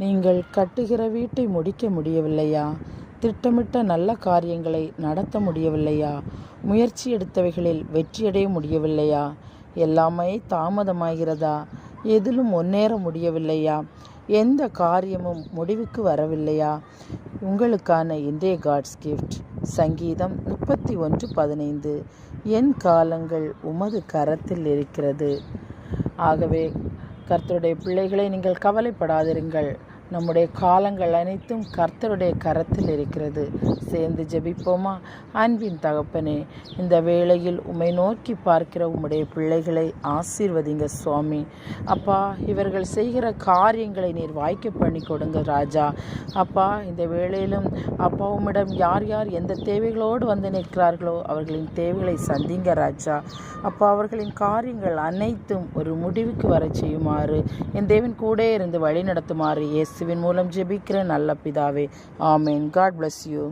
நீங்கள் கட்டுகிற வீட்டை முடிக்க முடியவில்லையா? திட்டமிட்ட நல்ல காரியங்களை நடத்த முடியவில்லையா? முயற்சி எடுத்தவைகளில் வெற்றியடைய முடியவில்லையா? எல்லாமே தாமதமாகிறதா? எதிலும் முன்னேற முடியவில்லையா? எந்த காரியமும் முடிவுக்கு வரவில்லையா? உங்களுக்கான இன்றைய காட்ஸ் கிஃப்ட் சங்கீதம் 31:15. என் காலங்கள் உமது கரத்தில் இருக்கிறது. ஆகவே கர்த்தருடைய பிள்ளைகளை நீங்கள் கவலைப்படாதிருங்கள். நம்முடைய காலங்கள் அனைத்தும் கர்த்தருடைய கரத்தில் இருக்கிறது. சேர்ந்து ஜெபிப்போமா? அன்பின் தகப்பனே, இந்த வேளையில் உம்மை நோக்கி பார்க்கிற உம்முடைய பிள்ளைகளை ஆசீர்வதிங்க சுவாமி. அப்பா, இவர்கள் செய்கிற காரியங்களை நீர் வாய்க்க பண்ணி கொடுங்க ராஜா. அப்பா, இந்த வேளையிலும் அப்பா உம்மிடம் யார் யார் எந்த தேவைகளோடு வந்து நிற்கிறார்களோ அவர்களின் தேவைகளை சந்திங்க ராஜா. அப்பா, அவர்களின் காரியங்கள் அனைத்தும் ஒரு முடிவுக்கு வர செய்யுமாறு என் தேவன் கூட இருந்து வழி நடத்துமாறு இயேசுவின் மூலம் ஜெபிக்கிற நல்ல பிதாவே, ஆமேன். God bless you.